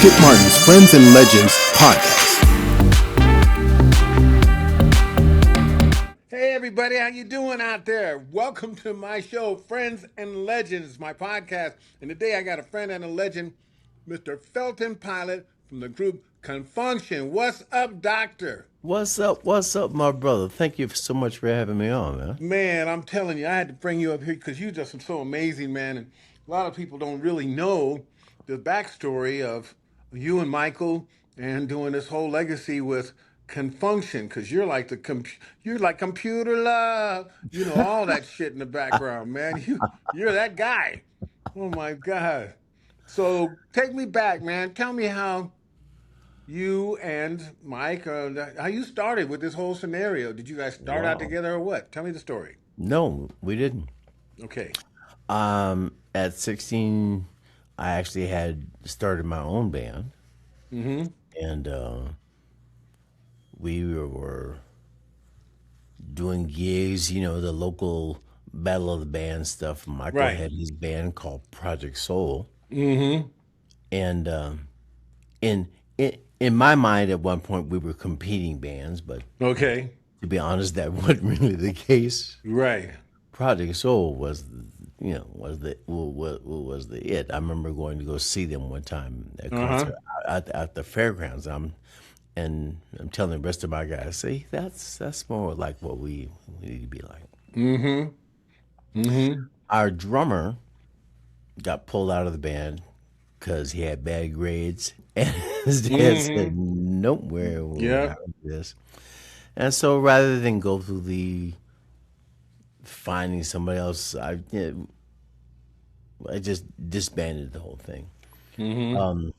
Skip Martin's Friends and Legends podcast. Hey everybody, how you doing out there? Welcome to my show, Friends and Legends, my podcast. And today I got a friend and a legend, Mr. Felton Pilate from the group Confunction. What's up, Doctor? What's up? What's up, my brother? Thank you so much for having me on, man. Man, I'm telling you, I had to bring you up here because you just so amazing, man. And a lot of people don't really know the backstory of you and Michael and doing this whole legacy with Confunction, because you're like computer love, all that shit in the background, man. You're that guy. Oh my God. So take me back, man. Tell me how you and Mike, how you started with this whole scenario. Did you guys start out Wow. together or what? Tell me the story. No, we didn't. Okay. At 16, I actually had started my own band, Mm-hmm. and we were doing gigs, the local Battle of the Band stuff. Michael Right. had his band called Project Soul, Mm-hmm. and in my mind, at one point, we were competing bands, but Okay. to be honest, that wasn't really the case. Right. Project Soul was, was the it. I remember going to go see them one time at a Uh-huh. concert at the fairgrounds. And I'm telling the rest of my guys, see, that's more like what we need to be like. Mm-hmm. Mm-hmm. Our drummer got pulled out of the band because he had bad grades, and his dad said, Mm-hmm. "Nope, we're Yeah. not with this." And so, rather than go through the finding somebody else, I just disbanded the whole thing. Mm-hmm. Um,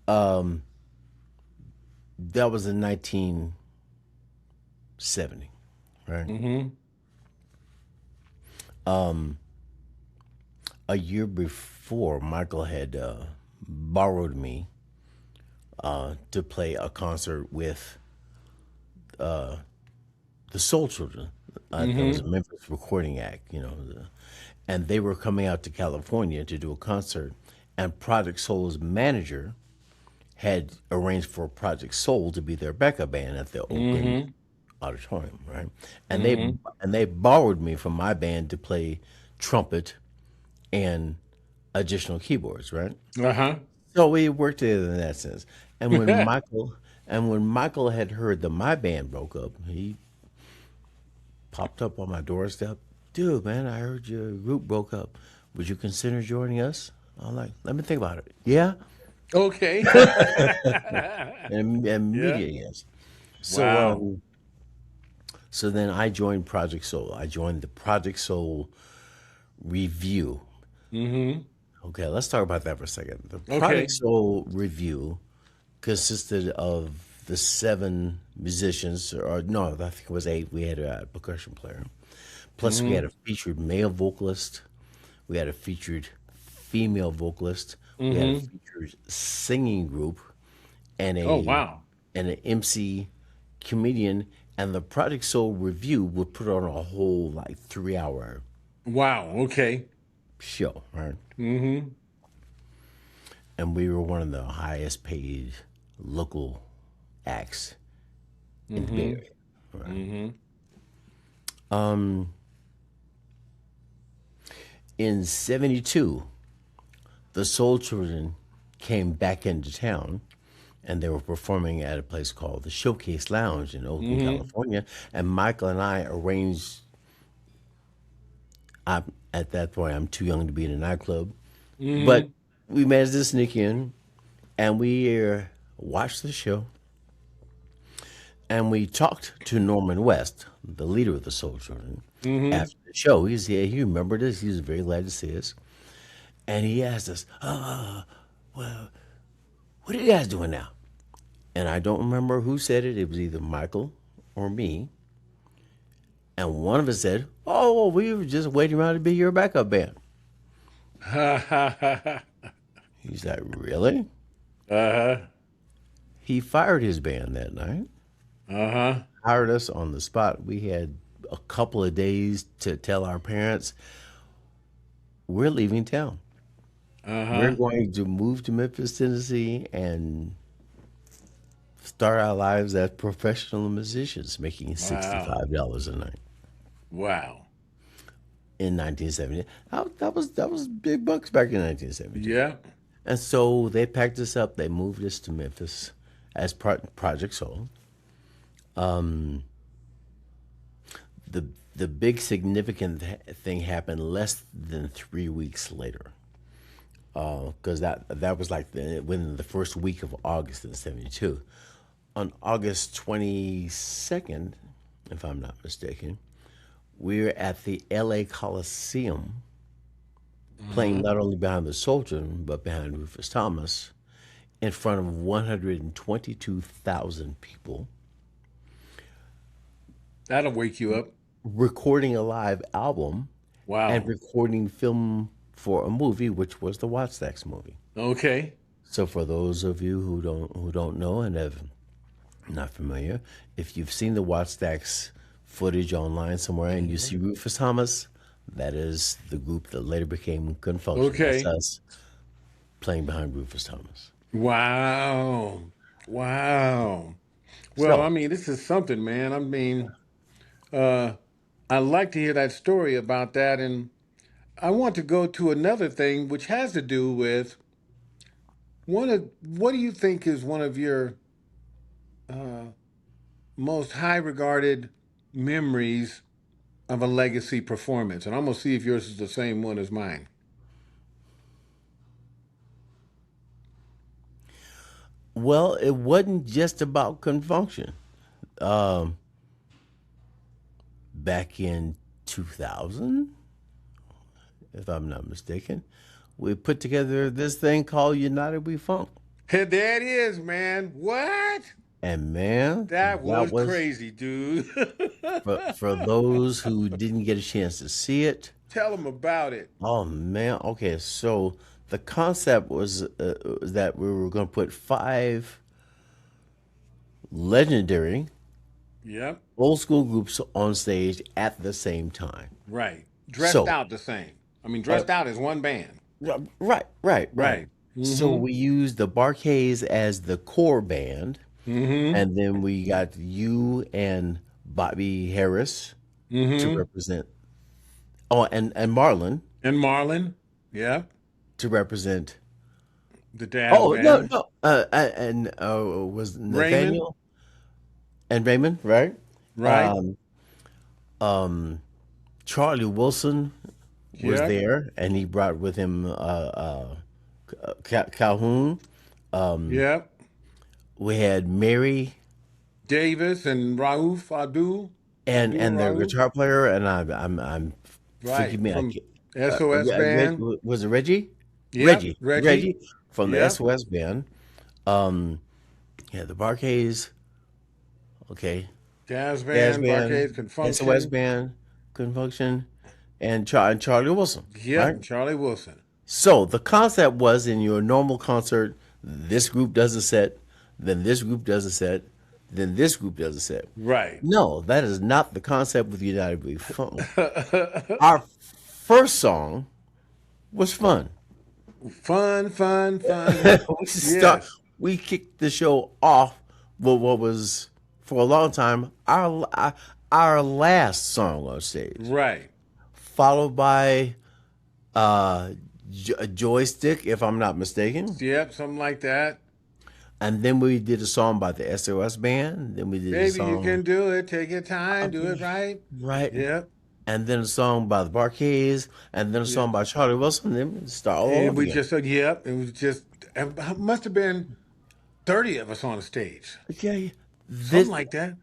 um, that was in 1970, right? Mm-hmm. Um, a year before, Michael had borrowed me to play a concert with the Soul Children. There was Mm-hmm. a Memphis recording act, and they were coming out to California to do a concert. And Project Soul's manager had arranged for Project Soul to be their backup band at the Oakland Mm-hmm. Auditorium, right? And they Mm-hmm. and they borrowed me from my band to play trumpet and additional keyboards, right? Uh-huh. So we worked together in that sense. And when Michael had heard that my band broke up, he popped up on my doorstep. Dude, man, I heard your group broke up. Would you consider joining us? I'm like, let me think about it. Yeah, Okay. and Yeah. immediately yes. So Wow. so then I joined Project Soul. I joined the Project Soul Review. Mm-hmm. Okay, let's talk about that for a second. The Project Okay. Soul Review consisted of the 7 musicians, or no, I think it was 8. We had a percussion player. Plus, we Mm-hmm. had a featured male vocalist. We had a featured female vocalist. We had a Mm-hmm. featured singing group, and Oh, a wow. and an MC comedian. And the Project Soul Review would put on a whole like 3-hour Wow. Okay. show, right? Mm-hmm. And we were one of the highest paid local acts in the Bay Mm-hmm. Area. Right. Mm-hmm. Um, in '72, the Soul Children came back into town, and they were performing at a place called the Showcase Lounge in Oakland, Mm-hmm. California. And Michael and I arranged. At that point, I'm too young to be in a nightclub, but Mm-hmm. we managed to sneak in, and we watched the show. And we talked to Norman West, the leader of the Soul Children, Mm-hmm. after the show. He remembered us. He was very glad to see us. And he asked us, well, what are you guys doing now? And I don't remember who said it. It was either Michael or me. And one of us said, oh, well, we were just waiting around to be your backup band. Uh-huh. He's like, really? He fired his band that night, Uh-huh. hired us on the spot. We had a couple of days to tell our parents we're leaving town. We're Uh-huh. going to move to Memphis, Tennessee, and start our lives as professional musicians, making Wow. $65 a night Wow. in 1970. That was big bucks back in 1972. Yeah. And so they packed us up. They moved us to Memphis as Project Soul. The big significant thing happened less than 3 weeks later, because that was like within the first week of August in '72. On August 22nd, if I'm not mistaken, we were at the L.A. Coliseum playing Uh-huh. not only behind the Soldier but behind Rufus Thomas in front of 122,000 people, That'll wake you up. recording a live album and Wow. recording film for a movie, which was the Wattstax movie. Okay. So, for those of you who don't know and have not familiar, if you've seen the Wattstax footage online somewhere and you see Rufus Thomas, that is the group that later became Confunction. That's Okay. us playing behind Rufus Thomas. Wow. Wow. Well, I So, mean, this is something, man. I mean, uh, I like to hear that story about that. And I want to go to another thing, which has to do with what do you think is one of your uh, most high regarded memories of a legacy performance? And I'm going to see if yours is the same one as mine. well, it wasn't just about Confunction. Um, Back in 2000, if I'm not mistaken, we put together this thing called United We Funk. Hey, there it is, man. What? And man, That that was was crazy, dude. for those who didn't get a chance to see it. Tell them about it. Oh man, okay. So the concept was that we were going to put five legendary Yep. old school groups on stage at the same time. Right. Dressed So, out the same. I mean, uh, dressed out as one band. right. Right. So Mm-hmm. we used the Barkays as the core band, Mm-hmm. and then we got you and Bobby Harris to Mm-hmm. represent. Oh, and Marlon And Marlon. Yep. to represent. The jazz Oh no, band. no, and was Raymond. Nathaniel and Raymond, right? Right. Um, um, Charlie Wilson was Yep. there, and he brought with him Calhoun. Yep. We had Mary Davis and Rauf Abdul. Abdul and their Rauf. guitar player, and I'm forgive Right. me, I From can't, SOS band. Was it Reggie? Yep. Reggie. Reggie from the Yep. SOS band. Um, yeah, the Barkays. Okay, Jazz Jazz band. band, Barcades SOS Confunction. band, Couldn't Function, and Charlie Wilson. Yep. Right. And Charlie Wilson. So the concept was in your normal concert, this group does a set, then this group does a set, then this group does a set. Right. No, that is not the concept with United We Funk. Our first song was fun. Fun, fun, fun. we start, Yes. we kicked the show off with what was for a long time our last song on stage, Right. followed by uh, Joystick, if I'm not mistaken. Yep. Something like that. And then we did a song by the SOS band. Then we did a Baby, you song, can do it. Take your time. Do it okay, right. right? Yep. And then a song by the Barkays, and then a Yep. song by Charlie Wilson. Then we start all And over we again. just said, yep. It was just, it must have been 30 of us on the stage. Okay, Something this like that.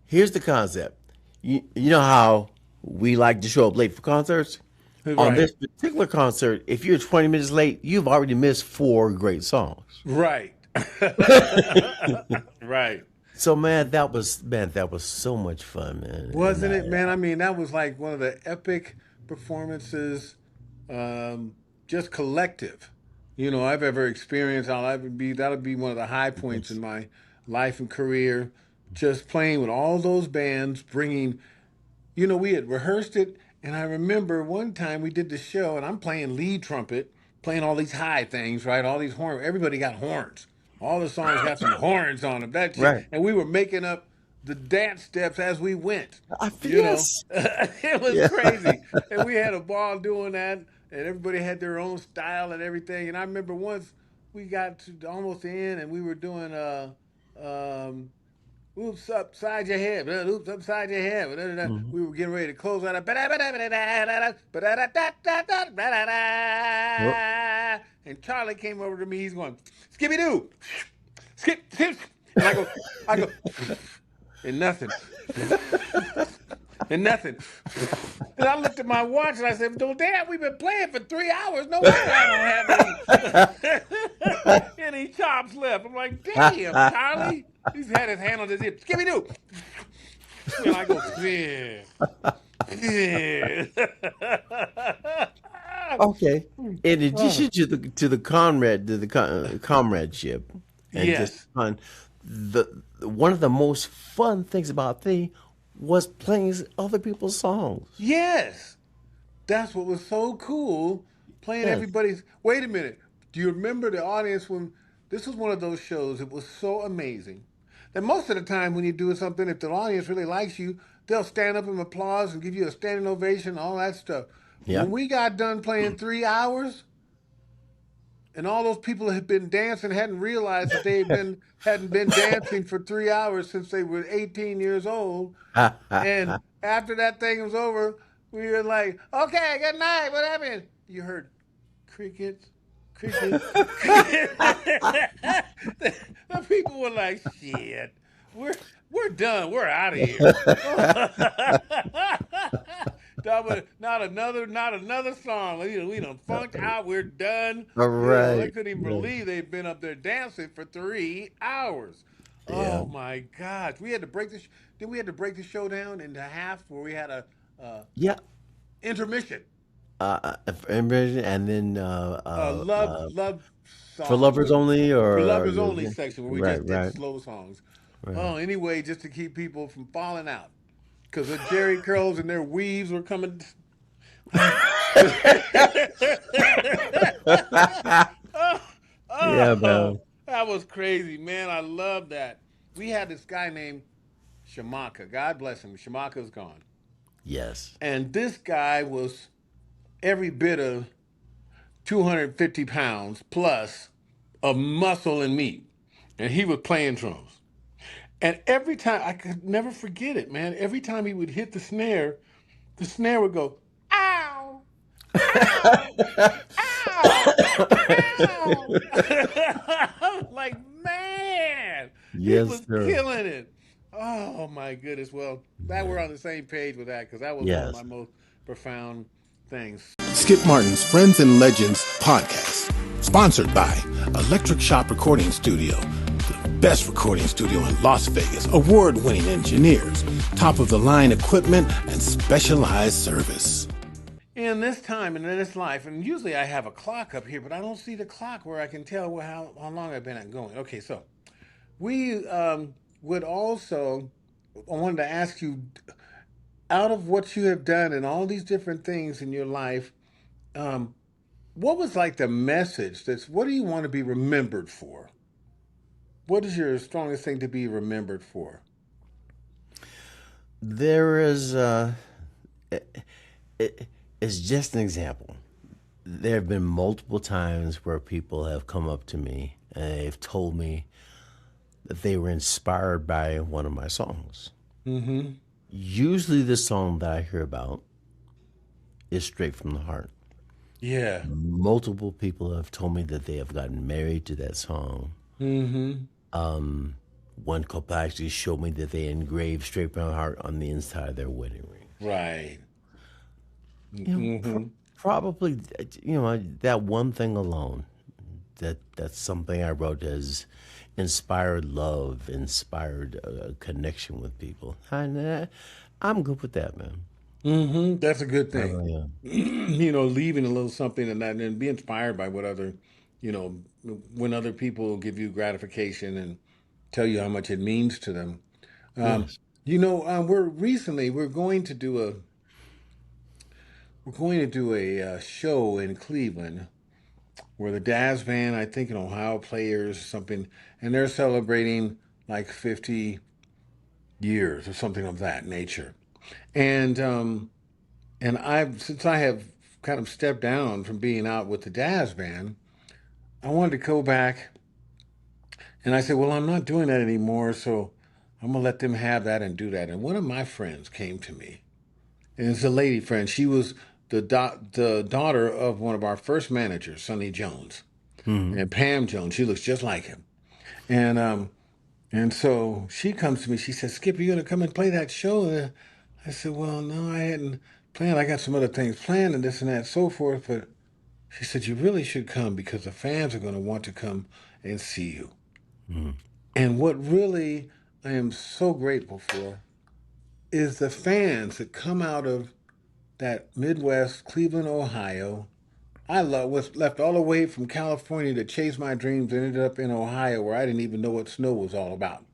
here's the concept. You know how we like to show up late for concerts? On Right. this particular concert, if you're 20 minutes late, you've already missed four great songs. Right. Right. So that was so much fun, man. And Wasn't it, man? I mean, that was like one of the epic performances, um, just collective, I've ever experienced. That'll be one of the high points in my life and career. Just playing with all those bands, bringing, we had rehearsed it, and I remember one time we did the show, and I'm playing lead trumpet, playing all these high things, right? All these horns. Everybody got horns. All the songs got some horns on them. That shit. Right. And we were making up the dance steps as we went. You know, Yes. it was Yeah. crazy, and we had a ball doing that. And everybody had their own style and everything. And I remember once we got to almost the end, and we were doing um, oops upside your head, oops upside your head. Mhm. We were getting ready to close out. Yep. And Charlie came over to me. He's going, Skippy Doo, skip, skip. And I go, and nothing, and nothing. And I looked at my watch and I said, well, damn, we've been playing for 3 hours. No wonder I don't have any chops left. I'm like, damn, Charlie. He's had his hand on his hip. Skippy Doo. And I go, yeah. Yeah. Okay. In addition to the comradeship, and just Yes. fun, the one of the most fun things about the was playing other people's songs. Yes. That's what was so cool. Playing Yes. everybody's. Wait a minute. Do you remember the audience when this was one of those shows? It was so amazing that most of the time when you do something, if the audience really likes you, they'll stand up and applause and give you a standing ovation, all that stuff. Yeah. When we got done playing 3 hours, and all those people had been dancing hadn't realized that they hadn't been dancing for 3 hours since they were 18 years old. And after that thing was over, we were like, okay, good night. What happened? You heard crickets, crickets, crickets. The people were like, shit, we're done. We're out of here. Not another song. We done funked out. We're done. All They right. couldn't even Yeah. believe they'd been up there dancing for 3 hours. Yeah. Oh my gosh! We had to break the. Then we had to break the show down into half, where we had a Yeah. intermission, And then love for songs lovers only, for or lovers only section where we right, just did right, slow songs. right. Oh, anyway, just to keep people from falling out, because the Jerry curls and their weaves were coming. Oh, Yeah, oh, man. that was crazy, man. I love that. We had this guy named Shamaka. God bless him. Shamaka's gone. Yes. And this guy was every bit of 250 pounds plus of muscle and meat. And he was playing drums. And every time, I could never forget it, man. Every time he would hit the snare would go, ow, ow, ow, ow. I'm like, man, he Yes, was sir. killing it. Oh my goodness. Well, that we're on the same page with that, because that was one of my Yes. most profound things. Skip Martin's Friends and Legends podcast. Sponsored by Electric Shop Recording Studio. The best recording studio in Las Vegas. Award-winning engineers. Top-of-the-line equipment and specialized service. In this time and in this life, and usually I have a clock up here, but I don't see the clock where I can tell how long I've been going. Okay, so we would also, I wanted to ask you, out of what you have done and all these different things in your life, um, what was like the message what do you want to be remembered for? What is your strongest thing to be remembered for? There is. It's just an example. There have been multiple times where people have come up to me and they've told me that they were inspired by one of my songs. Mm-hmm. Usually, the song that I hear about is straight from the heart. Yeah. Multiple people have told me that they have gotten married to that song. Mm-hmm. One couple actually showed me that they engraved straight from the heart on the inside of their wedding ring. Right. You know, Mm-hmm. probably, that one thing alone, that's something I wrote has inspired love, inspired a connection with people. And I'm good with that, man. Mm-hmm. That's a good I thing. really am. Leaving a little something and that, and be inspired by what other, you know, when other people give you gratification and tell you how much it means to them. Um, Yes. we're going to do a show in Cleveland, where the Daz band, I think in Ohio, players something, and they're celebrating like 50 years or something of that nature. And I've since I have kind of stepped down from being out with the Daz band, I wanted to go back, and I said, well, I'm not doing that anymore, so I'm gonna let them have that and do that. And one of my friends came to me, and it's a lady friend. She was the daughter of one of our first managers, Sonny Jones, Hmm. and Pam Jones. She looks just like him. And so she comes to me. She says, "Skip, you gonna come and play that show?" And I said, "Well, no, I hadn't planned. I got some other things planned and this and that, so forth." But she said, "You really should come because the fans are gonna want to come and see you." Hmm. And what really I am so grateful for is the fans that come out of that Midwest, Cleveland, Ohio. Was left all the way from California to chase my dreams and ended up in Ohio where I didn't even know what snow was all about.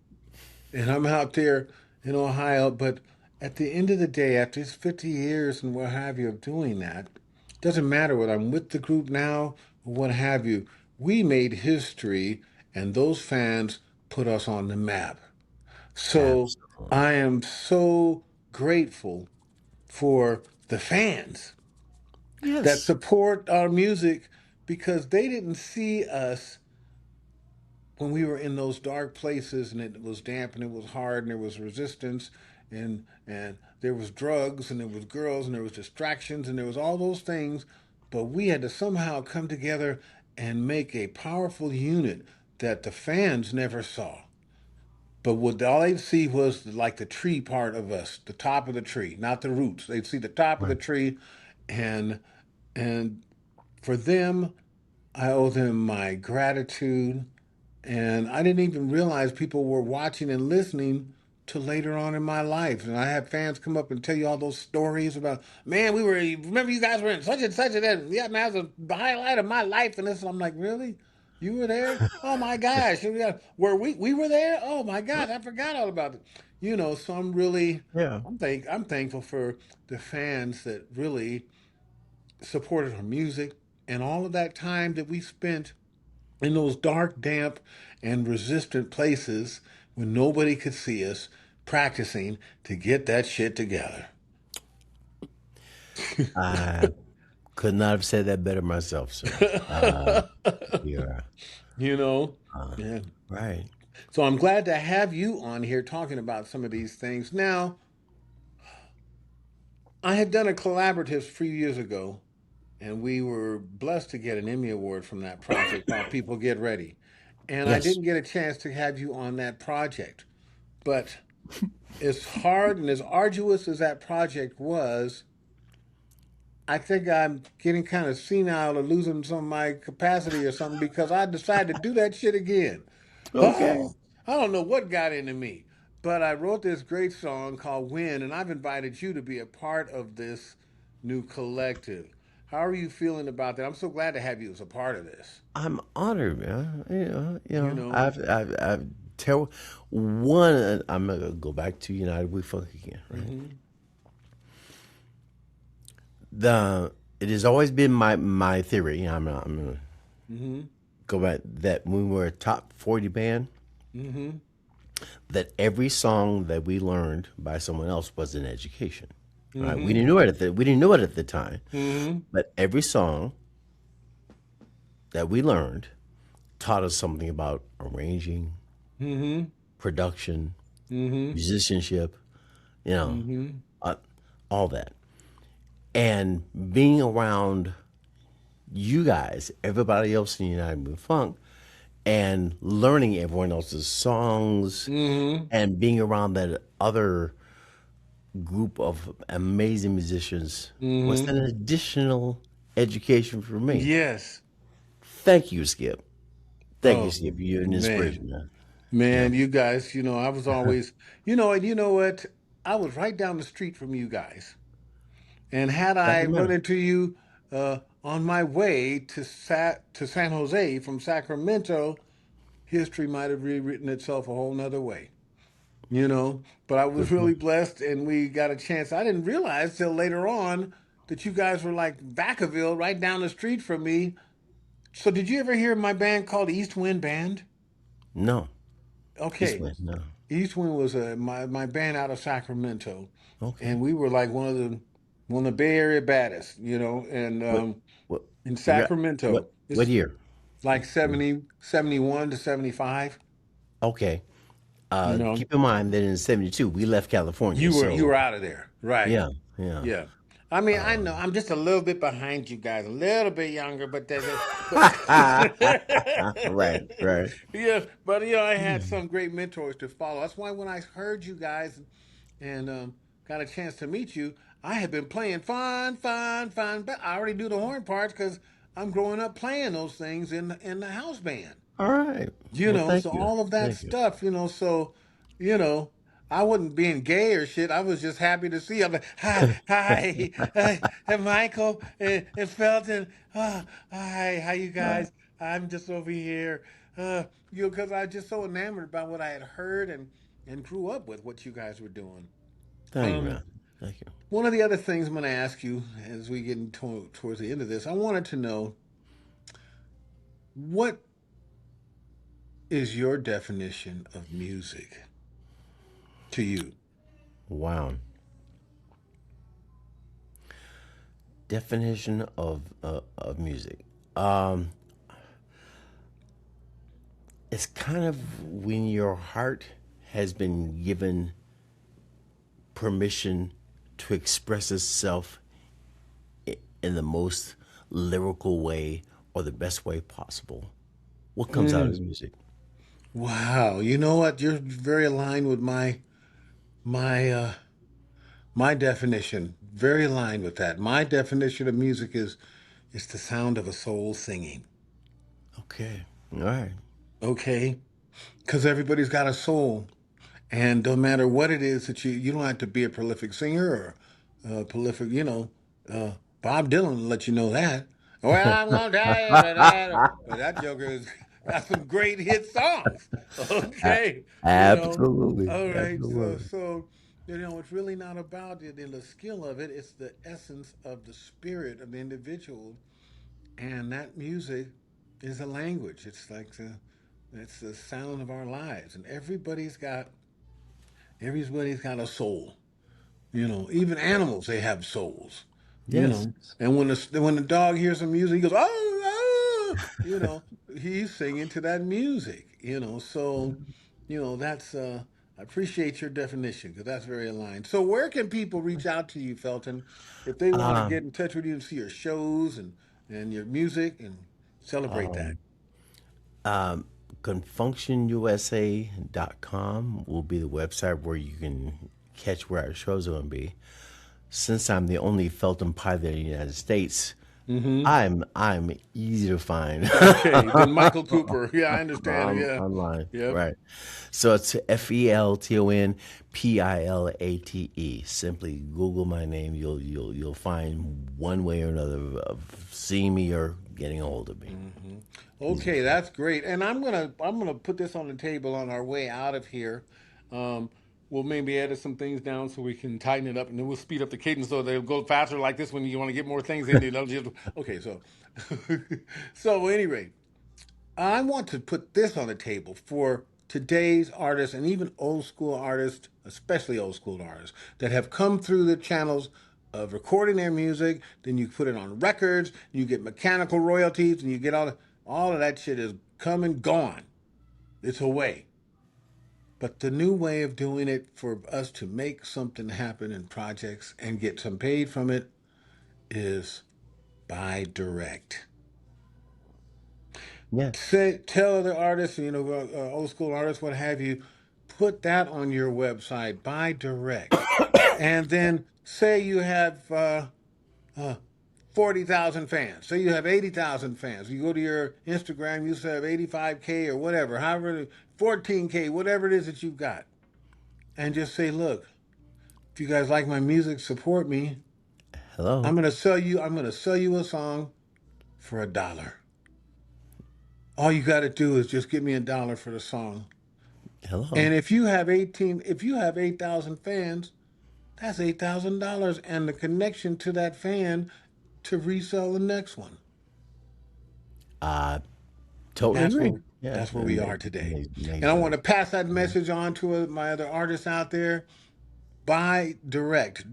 And I'm out there in Ohio, but at the end of the day, after it's 50 years and what have you of doing that, doesn't matter whether I'm with the group now or what have you, we made history and those fans put us on the map. So Absolutely. I am so grateful for the fans that Yes. support our music because they didn't see us when we were in those dark places and it was damp and it was hard and there was resistance and there was drugs and there was girls and there was distractions and there was all those things, but we had to somehow come together and make a powerful unit that the fans never saw. But what all they'd see was like the tree part of us, the top of the tree, not the roots. They'd see the top of the Right. tree, and and for them, I owe them my gratitude. And I didn't even realize people were watching and listening till later on in my life. And I had fans come up and tell you all ththose stories about, man, remember you guys were in such and such and that. Yeah, man, that was the highlight of my life. And this, and I'm like, really? You were there? Oh my gosh. We were there? Oh my gosh, I forgot all about it. So Yeah. I'm thankful for the fans that really supported our music and all of that time that we spent in those dark, damp, and resistant places when nobody could see us practicing to get that shit together. I could not have said that better myself, sir. Yeah. you know? Uh, Yeah. right. So I'm glad to have you on here talking about some of these things. Now, I had done a collaborative a few years ago, and we were blessed to get an Emmy Award from that project called People Get Ready. And I Yes. didn't get a chance to have you on that project. But as hard and as arduous as that project was, I think I'm getting kind of senile or losing some of my capacity or something because I decided to do that shit again. Okay. Oh, I don't know what got into me, but I wrote this great song called Win, and I've invited you to be a part of this new collective. How are you feeling about that? I'm so glad to have you as a part of this. I'm honored, man. You know, I've tell one. I'm gonna go back to United We Funk again, right? hmm It has always been my theory. I'm gonna hmm go back that when we were a top 40 band, hmm that every song that we learned by someone else was an education. Right? We hmm didn't know it we didn't know it at the time, hmm but every song that we learned taught us something about arranging, hmm production, hmm musicianship, you know, hmm uh, all that. And being around you guys, everybody else in United with Funk, and learning everyone else's songs hmm and being around that other group of amazing musicians was hmm an additional education for me. Yes. Thank you, Skip. Thank you, Oh, Skip. You're an man. inspiration, man. Yeah. Man, you guys, I was always, and you know what? I was right down the street from you guys. And had I Doesn't run matter. into you on my way to San Jose from Sacramento, history might have rewritten itself a whole nother way, you know? But I was Good point. really blessed and we got a chance. I didn't realize till later on that you guys were like Vacaville right down the street from me So did you ever hear my band called East Wind Band? No. East Okay. Wind, no. East Wind was my band out of Sacramento, Okay. and we were like one of the Bay Area baddest, and What what in you got Sacramento, what it's year? like 71 to 75. Okay. You know, Keep in mind that in '72 we left California, you were so out of there, right? yeah, yeah. Yeah. I mean, I know I'm just a little bit behind you guys, a little bit younger, but Right, right. yeah, but I had some great mentors to follow. That's why when I heard you guys and got a chance to meet you, I had been playing fun, fun, fun, but I already do the horn parts because I'm growing up playing those things in the house band. All right. Well, So thank you. all of that Thank you. stuff, so, you know, I wasn't being gay or shit. I was just happy to see. I'm like, hi, and Michael and Felton. Hi, how you guys? I'm just over here. Because I was just so enamored by what I had heard and grew up with what you guys were doing. Thank you, Um, man. Thank you. One of the other things I'm going to ask you as we get towards the end of this, I wanted to know what is your definition of music to you? Wow. Definition of music. Um, it's kind of when your heart has been given permission to express itself in the most lyrical way or the best way possible. What comes out Mm. is music. Wow, you know what? You're very aligned with my my definition. Very aligned with that. My definition of music is the sound of a soul singing. Okay. All right. Okay, because everybody's got a soul, and no matter what it is that you don't have to be a prolific singer or prolific. Uh, Bob Dylan will let you know that. Well, I'm gonna tell you that, but that Joker has got some great hit songs. A- Okay, Absolutely. all right. So, Absolutely. so it's really not about it and the skill of it. It's the essence of the spirit of the individual, and that music is a language. It's the sound of our lives, and everybody's got a soul. Even animals, they have souls. You Yes. know, and when the dog hears some music, he goes, oh, ah! He's singing to that music. So, that's I appreciate your definition because that's very aligned. So, where can people reach out to you, Felton, if they want to Um, get in touch with you and see your shows and your music and celebrate that? um, um, confunctionusa.com will be the website where you can catch where our shows are going to be. Since I'm the only Felton pilot in the United States, Mm-hmm. I'm easy to find Okay, then Michael Cooper. Yeah, I understand. Yeah. online. Yep. Right. So it's FeltonPilate. Simply Google my name. You'll find one way or another of seeing me or getting a hold of me. Hmm. Easy to Okay, find. that's great. And I'm gonna put this on the table on our way out of here. Um, we'll maybe edit some things down so we can tighten it up, and then we'll speed up the cadence so they'll go faster like this when you want to get more things in. Okay, so so anyway, I want to put this on the table for today's artists and even old school artists, especially old school artists that have come through the channels of recording their music. Then you put it on records, you get mechanical royalties, and you get all of that shit is come and gone. It's away. But the new way of doing it for us to make something happen in projects and get some paid from it is by direct. Yes. Tell other artists, old school artists, what have you, put that on your website by direct. And then say you have uh, 40,000 fans. Say you have 80,000 fans. You go to your Instagram, you have 85K or whatever, however, 14K, whatever it is that you've got. And just say, look, if you guys like my music, support me. Hello. I'm gonna sell you a song for $1. All you got to do is just give me $1 for the song. Hello. And if you have 8,000 fans, that's $8,000 and the connection to that fan to resell the next one. Totally That's agree. where Yeah, that's where we are today. And I amazing. want to pass that message on to my other artists out there. Buy direct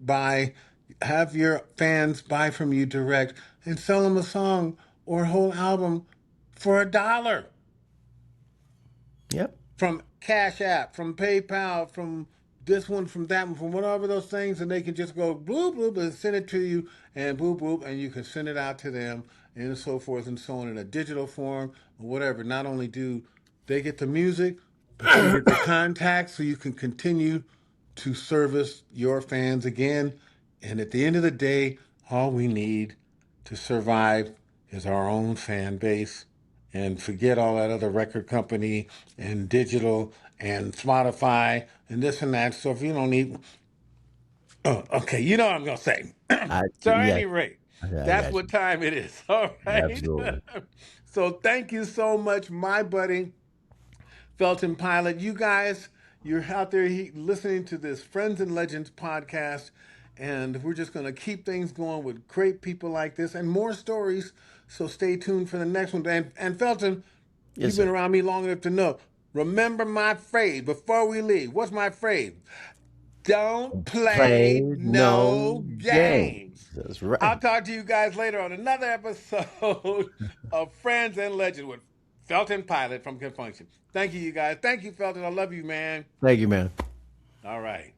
buy, have your fans buy from you direct, and sell them a song or a whole album for $1 Yep. from Cash App, from PayPal, from this one, from that one, from whatever those things, and they can just go bloop bloop and send it to you, and boop boop, and you can send it out to them, and so forth and so on in a digital form or whatever. Not only do they get the music, but they get the contacts, so you can continue to service your fans again. And at the end of the day, all we need to survive is our own fan base, and forget all that other record company and digital and Spotify and this and that. So if you don't need, oh, okay, you know what I'm gonna say. So at Yeah, any rate, I that's got what you. time it is. All right. Absolutely. So thank you so much, my buddy Felton Pilate. You guys, you're out there listening to this Friends and Legends podcast, and we're just going to keep things going with great people like this and more stories. So stay tuned for the next one. And Felton, Yes, you've been sir. around me long enough to know. Remember my phrase before we leave. What's my phrase? Don't Play play no no game. games. That's I'll right. talk to you guys later on another episode of Friends and Legends with Felton Pilate from Confunction. Thank you, you guys. Thank you, Felton. I love you, man. Thank you, man. All right.